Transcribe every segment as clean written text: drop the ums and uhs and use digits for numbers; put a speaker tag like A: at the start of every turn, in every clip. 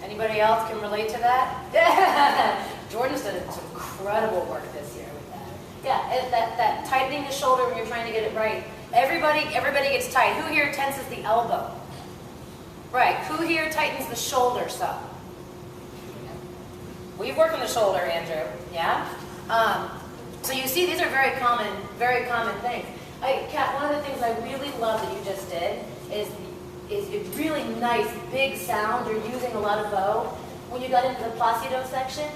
A: Anybody else can relate to that? Jordan's done some incredible work this year with that. Yeah, that tightening the shoulder when you're trying to get it right. Everybody gets tight. Who here tenses the elbow? Right. Who here tightens the shoulder some? We've worked on the shoulder, Andrew. Yeah. So you see, these are very common things. Kat, one of the things I really love that you just did is a really nice big sound. You're using a lot of bow. When you got into the Placido section,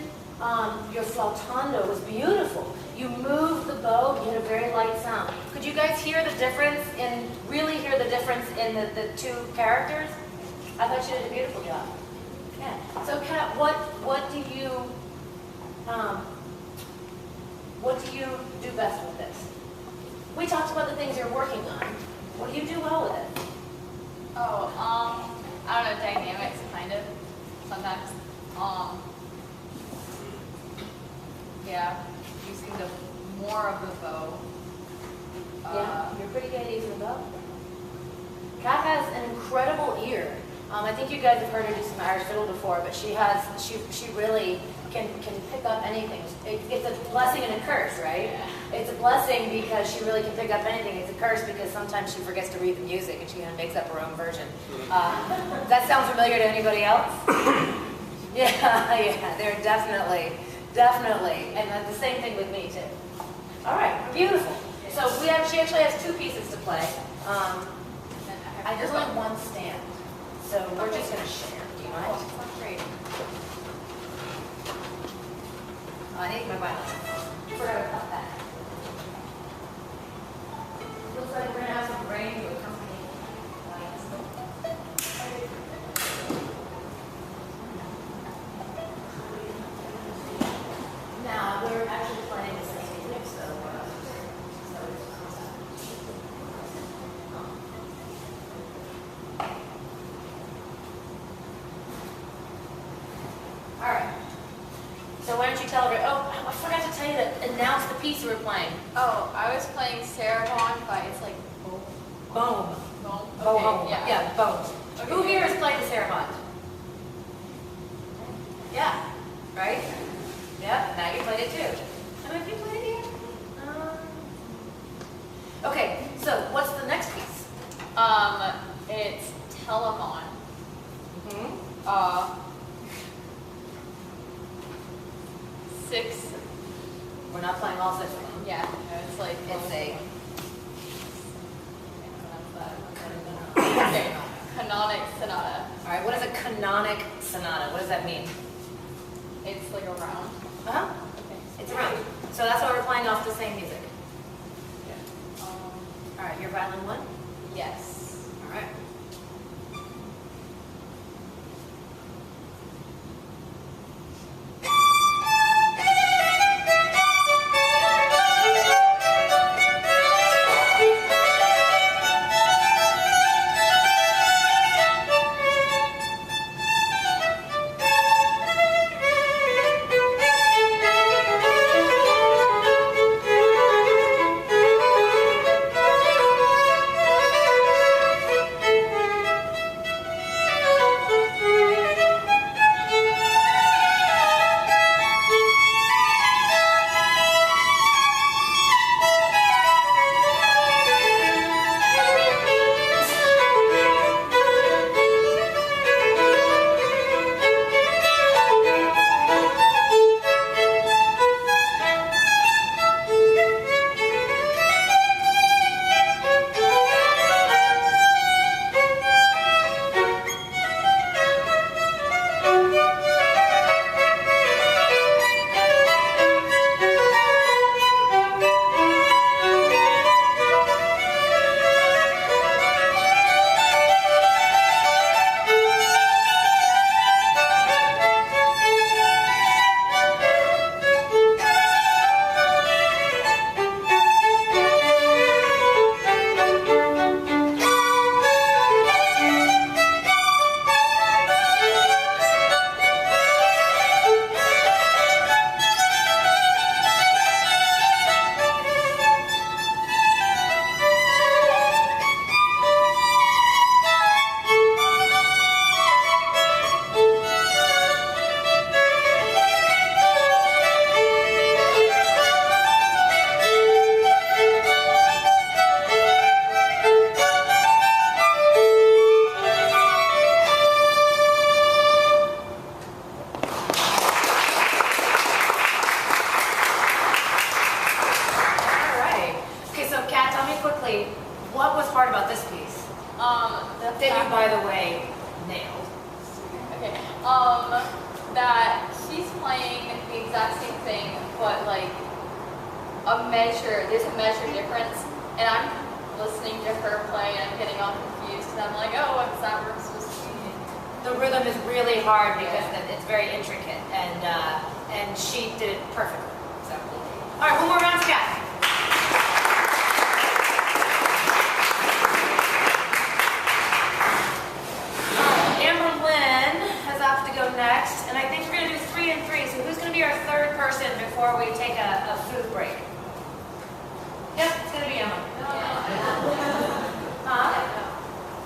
A: your flautando was beautiful. You moved the bow, you had a very light sound. Could you guys hear the difference in the two characters? I thought you did a beautiful job. Yeah. So Kat, what do you do best with this? We talked about the things you're working on. What do you do well with it?
B: Oh, I don't know, dynamics, kind of, sometimes. Yeah, using the more of the bow.
A: Yeah, you're pretty good at using the bow. Kat has an incredible ear. I think you guys have heard her do some Irish fiddle before, but she really can pick up anything. It's a blessing and a curse, right?
B: Yeah.
A: It's a blessing because she really can pick up anything. It's a curse because sometimes she forgets to read the music and she kind of makes up her own version. Does that sound familiar to anybody else? Yeah, they're definitely. And the same thing with me too. All right, beautiful. So she actually has two pieces to play. There's only one stand, so we're just going to share. Do you mind?
B: Oh, that's great.
A: I need my violin. Forgot to cut that. Looks like we're going to have some rain to accompany. Now, we're actually playing the same music, so all right. So why don't you tell her? Oh, I forgot to tell you to announce the piece you were playing.
B: Oh, I was playing Sarabon by, it's like,
A: Boom.
B: Boom.
A: Boom.
B: Okay, yeah.
A: Yeah, boom.
B: Okay.
A: Who here has played the Sarabon? Yeah. Right? Yeah, Maggie played it too. And have you played it yet? Okay, so what's the next piece?
B: It's Telemon.
A: Mm-hmm.
B: 6.
A: We're not playing all six of them.
B: Yeah, no, it's like
A: It's a...
B: Okay, canonic sonata.
A: All right, what is a canonic sonata? What does that mean?
B: It's like a round.
A: Uh-huh.
B: Okay.
A: It's a round. So that's why we're playing off the same music.
B: Yeah.
A: All right, your violin one?
B: Yes.
A: All right. What was hard about this piece? That you, by the way, nailed.
B: Okay. That she's playing the exact same thing, but like there's a measure difference, and I'm listening to her play and I'm getting all confused, and I'm like, oh, what's that word supposed to be?
A: The rhythm is really hard because it's very intricate, and she did it perfectly. So, all right, one more round, Scott. Next, and I think we're going to do 3 and 3. So who's going to be our third person before we take a food break? gonna be Emma. Huh?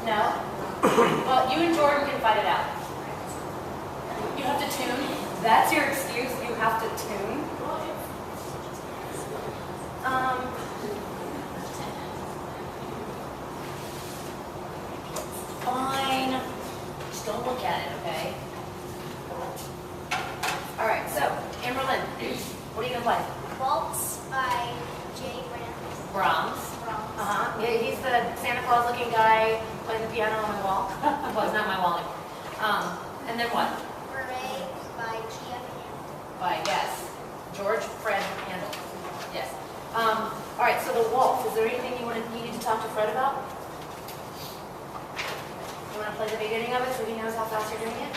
A: No? Well, you and Jordan can fight it out. You have to tune. That's your excuse. You have to tune. Fine. Just don't look at it, okay? All right. So, Amberlynn, what are you gonna play?
C: Waltz by J.
A: Brahms. Yeah, he's the Santa Claus-looking guy playing the piano on my wall. Well, it's not my wall anymore. And then what?
C: Beret by G.F.
A: Yes, George Fred Handel. Yes. All right. So the waltz. Is there anything you need to talk to Fred about? You want to play the beginning of it so he knows how fast you're doing it?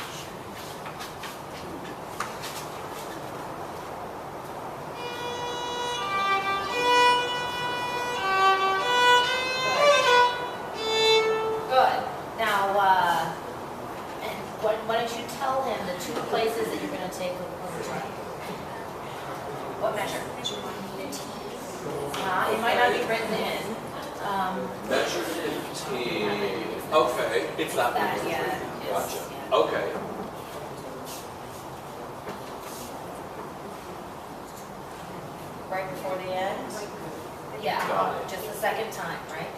A: Why don't you tell him the 2 places that you're going to take over time? What measure? It might not be written in.
D: Measure 15. Okay. It's not
A: That, yeah.
D: Gotcha.
A: Yeah.
D: Okay.
A: Right before the end? Yeah,
D: Got it.
A: just the second time, right?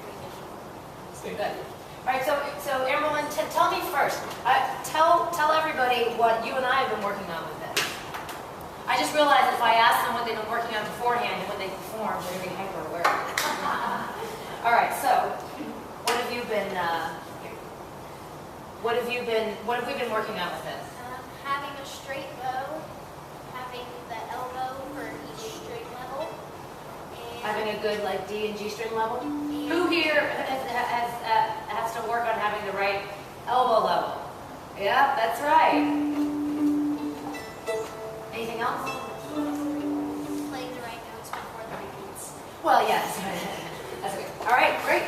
D: Thank
A: Good.
D: you.
A: All right, so Amberlynn, tell me first. Tell everybody what you and I have been working on with this. I just realized if I ask them what they've been working on beforehand and when they perform, they're going to be hyper aware. All right, so what have we been working on with this?
C: Having a straight bow, having the elbow for each string level, and
A: Having a good like D and G string level. Who here has to work on having the right elbow level? Yeah, that's right. Anything else?
C: playing the right notes before the repeats.
A: Well, yes. That's okay. All right, great.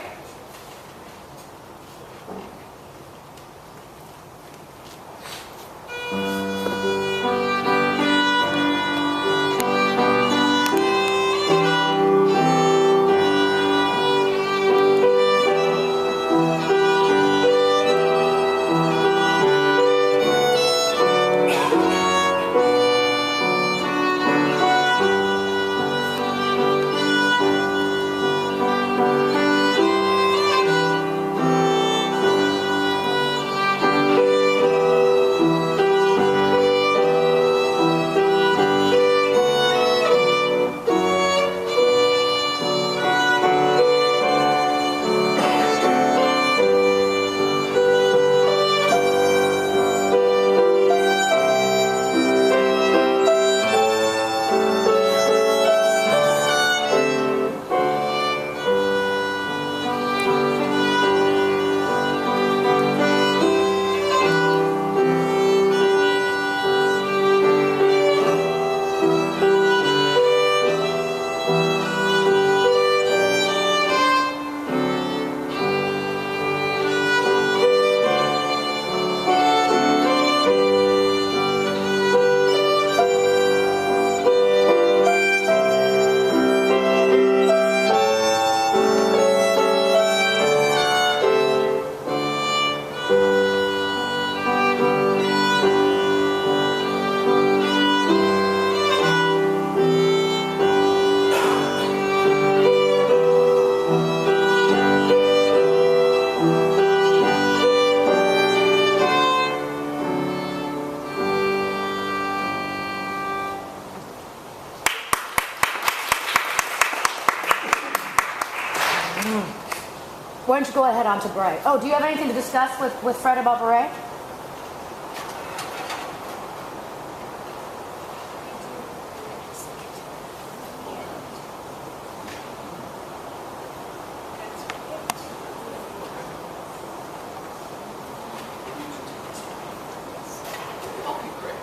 A: Why don't you go ahead on to Beret? Oh, do you have anything to discuss with Fred about Beret?
D: Okay, great.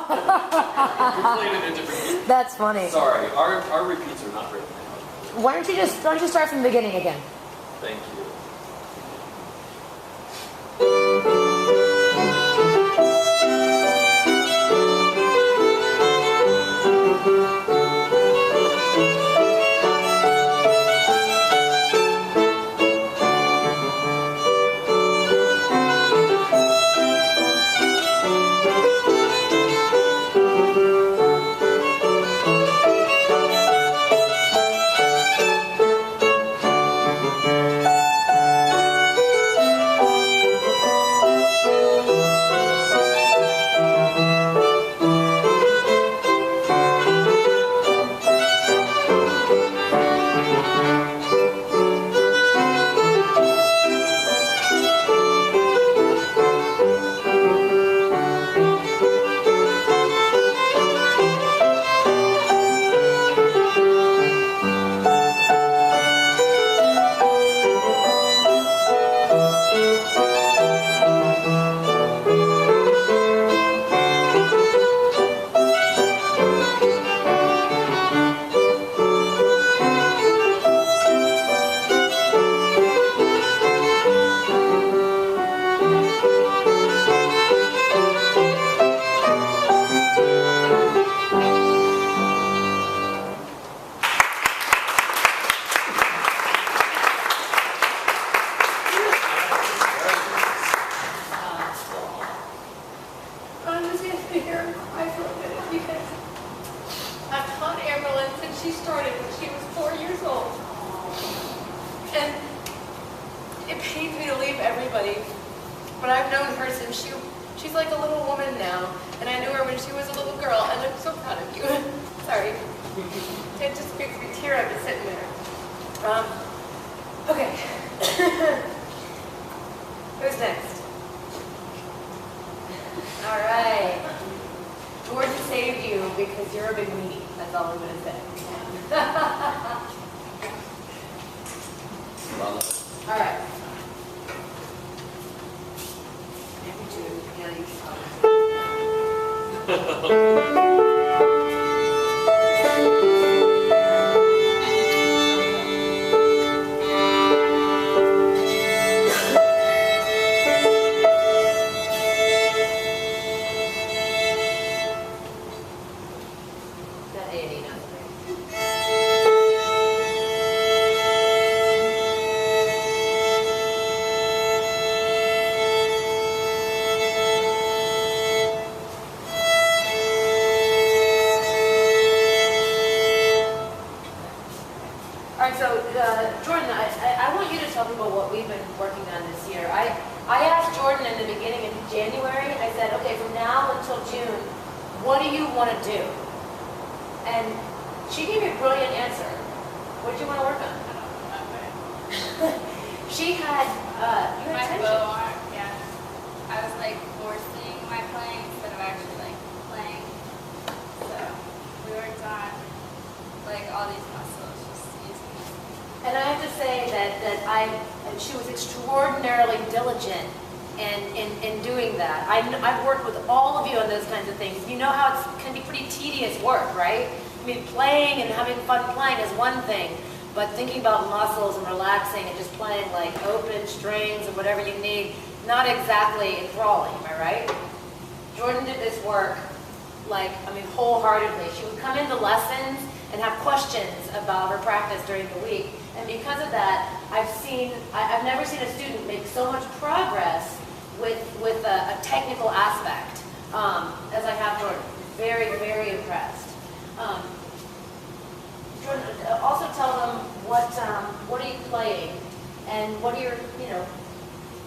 D: played it in different.
A: That's funny.
D: Sorry, our repeats are not written down.
A: Why don't you start from the beginning again?
D: Thank you.
B: She started when she was 4 years old. And it pains me to leave everybody, but I've known her since she's like a little woman now, and I knew her when she was a little girl, and I'm so proud of you. Sorry. It just makes me tear up just sitting there. Okay. Who's next? All right. Jordan saved you because you're a big weenie. That's all I'm going to say. All right. Jordan, I want you to tell people what we've been working on this year. I asked Jordan in the beginning of January, I said, okay, from now until June, what do you want to do? And she gave me a brilliant answer. What did you want to work on? She had, you had
E: my bow arm, yeah. I was like forcing my playing instead of actually like playing. So we worked on like all these muscles, just using them.
A: And I have to say that she was extraordinarily diligent in doing that. I've worked with all of you on those kinds of things. You know how it can be pretty tedious work, right? I mean, playing and having fun playing is one thing, but thinking about muscles and relaxing and just playing like open strings or whatever you need, not exactly enthralling, am I right? Jordan did this work like, I mean, wholeheartedly. She would come into lessons and have questions about her practice during the week. And because of that, I've never seen a student make so much progress with a technical aspect as I have Jordan. Very, very impressed. Jordan, also tell them what are you playing, and what are your,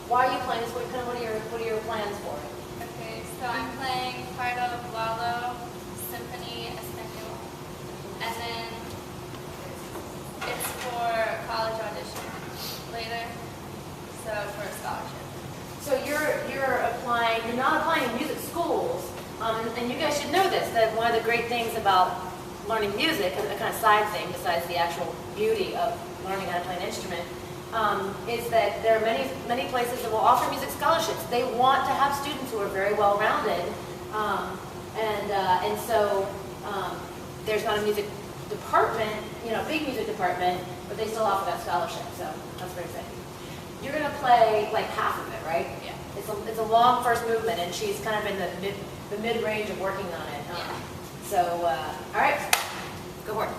A: why are you playing this? What are your plans for it?
E: Okay, so I'm playing part of Lalo Symphony Espanol, and then it's for college audition later, so for a scholarship.
A: So you're applying. You're not applying in music schools, and you guys should know this. That one of the great things about learning music, and a kind of side thing besides the actual beauty of learning how to play an instrument, is that there are many places that will offer music scholarships. They want to have students who are very well-rounded, And so there's not a music department, big music department, but they still offer that scholarship. So that's very exciting. You're going to play like half of it, right?
E: Yeah.
A: It's a long first movement, and she's kind of in the mid range of working on it.
E: Yeah.
A: So all right, go for it.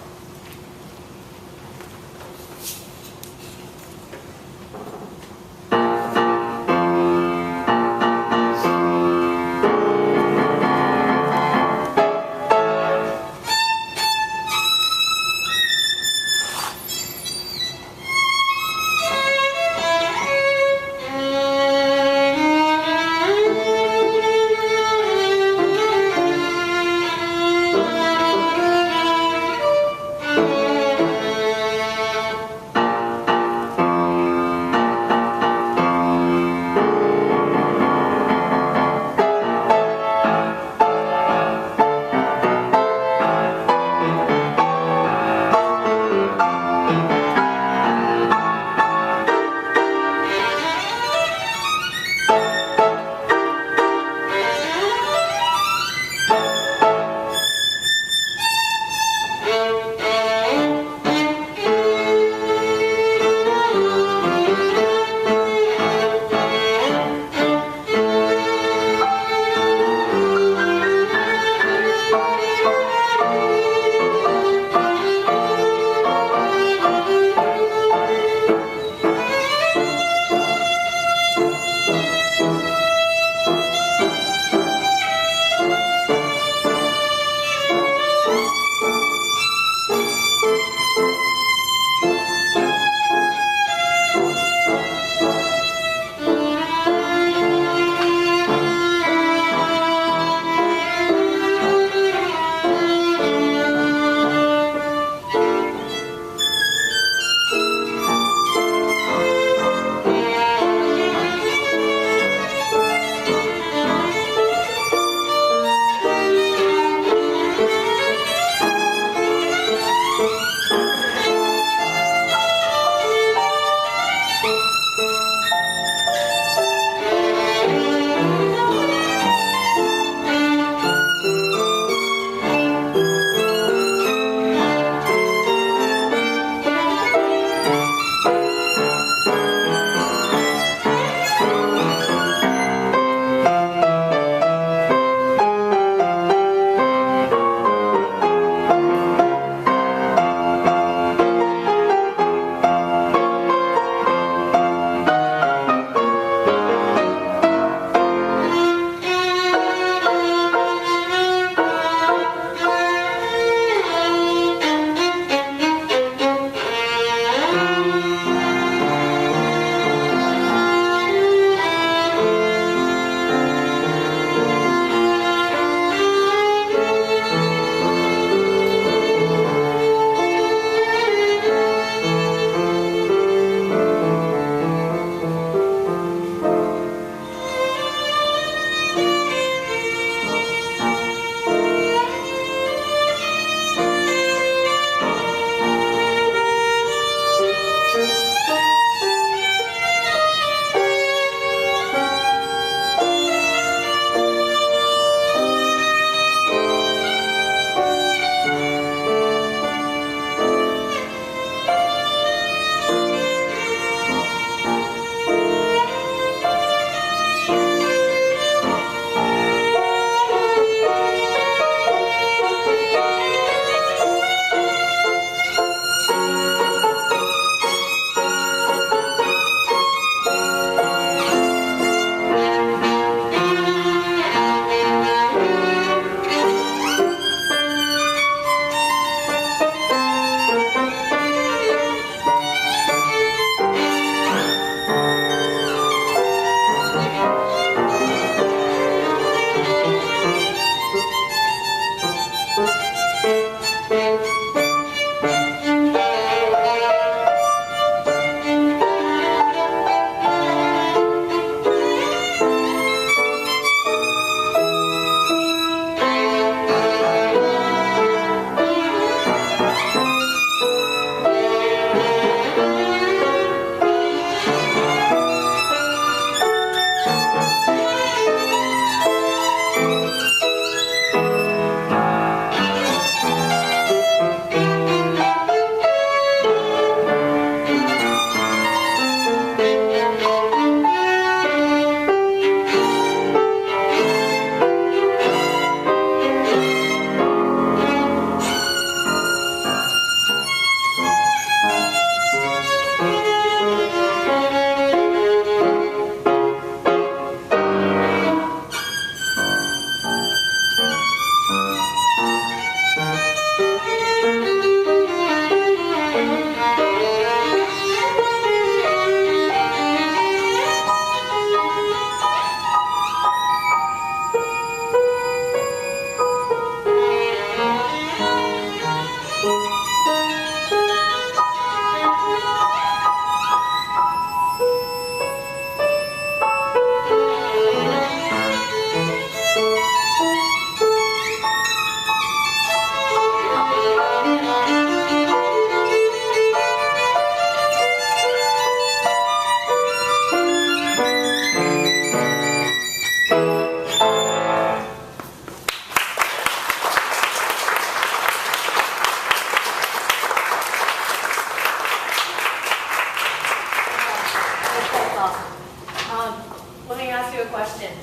A: question.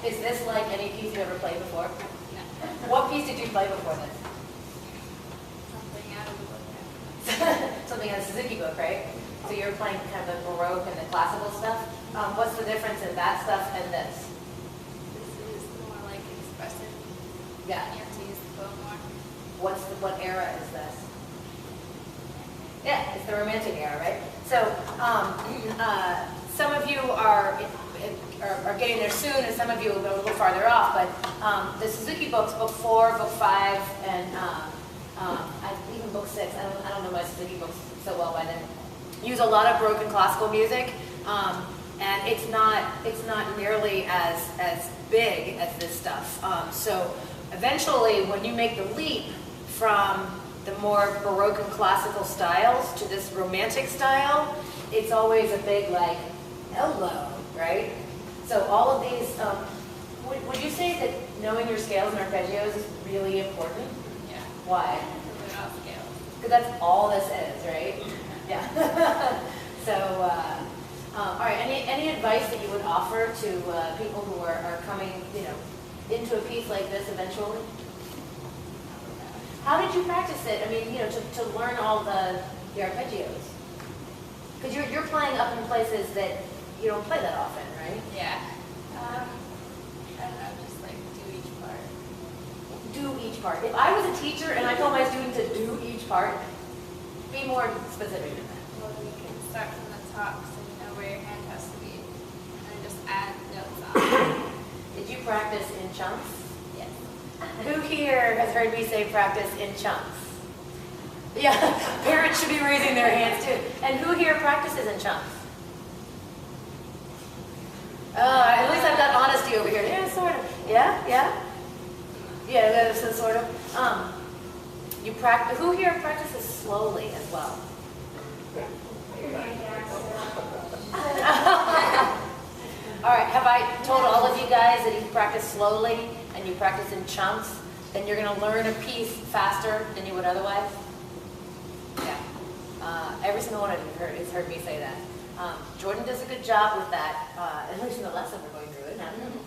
A: Is this like any piece you've ever played before?
E: No.
A: What piece did you play before this?
E: Something out of the book.
A: Something in a Suzuki book, right? So you're playing kind of the Baroque and the classical stuff. What's the difference in that stuff and this?
E: This is more like expressive.
A: Yeah.
E: You have to use the bow more.
A: What era is this? Yeah, it's the Romantic era, right? So some of you are getting there soon, and some of you will go a little farther off. But the Suzuki books, book 4, book 5, and even book 6. I don't know my Suzuki books so well by then. Use a lot of Baroque and classical music, and it's not nearly as big as this stuff. So eventually, when you make the leap from the more Baroque and classical styles to this Romantic style, it's always a big like, hello, right? So all of these, would you say that knowing your scales and arpeggios is really important?
E: Yeah.
A: Why?
E: Because they're all scales.
A: Because that's all this is, right? Yeah. So, all right. Any advice that you would offer to people who are coming, into a piece like this eventually? How did you practice it? I mean, to learn all the arpeggios. Because you're playing up in places that you don't play that often, right?
E: Yeah. I don't know, just like do each part.
A: Do each part. If I was a teacher and I told my students to do each part, be more specific than that.
E: Well, you can start from the top so you know where your hand has to be. And then just add notes on.
A: Did you practice in chunks?
E: Yes.
A: Who here has heard me say practice in chunks? Yeah, parents should be raising their hands too. And who here practices in chunks? At least I've got honesty over here. Yeah, sort of. Yeah, yeah. Yeah, so sort of. You practice. Who here practices slowly as well? All right. Have I told all of you guys that if you practice slowly and you practice in chunks, then you're going to learn a piece faster than you would otherwise? Yeah. Every single one of you has heard me say that. Jordan does a good job with that, at least in the lesson we're going through it.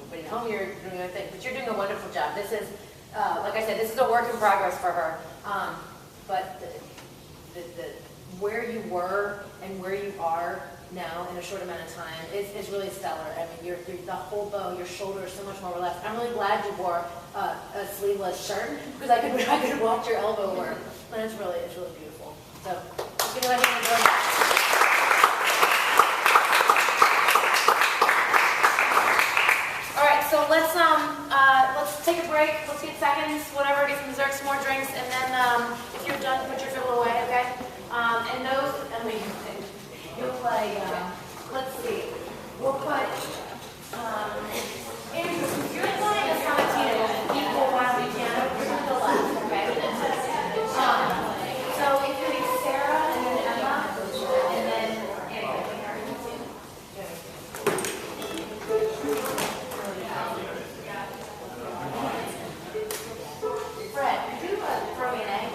A: But at home you're doing other things. But you're doing a wonderful job. This is, like I said, this is a work in progress for her. But where you were and where you are now in a short amount of time is really stellar. I mean, the whole bow, your shoulder is so much more relaxed. I'm really glad you wore a sleeveless shirt because I could watch your elbow work, and it's really beautiful. So, just give me a hand for Jordan. All right, so let's take a break. Let's get seconds, whatever, get some desserts, some more drinks, and then if you're done, put your fiddle away, okay? And those, you'll play. Let's see. We'll put. Andrew, you're playing a sonatino equal while we piano. You're going to go last, okay? So it could be Sarah and then Emma, and then Annie. Fred, could you throw me an egg?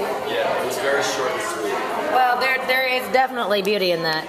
D: Yeah, it was very short and sweet.
A: Well, there is definitely beauty in that.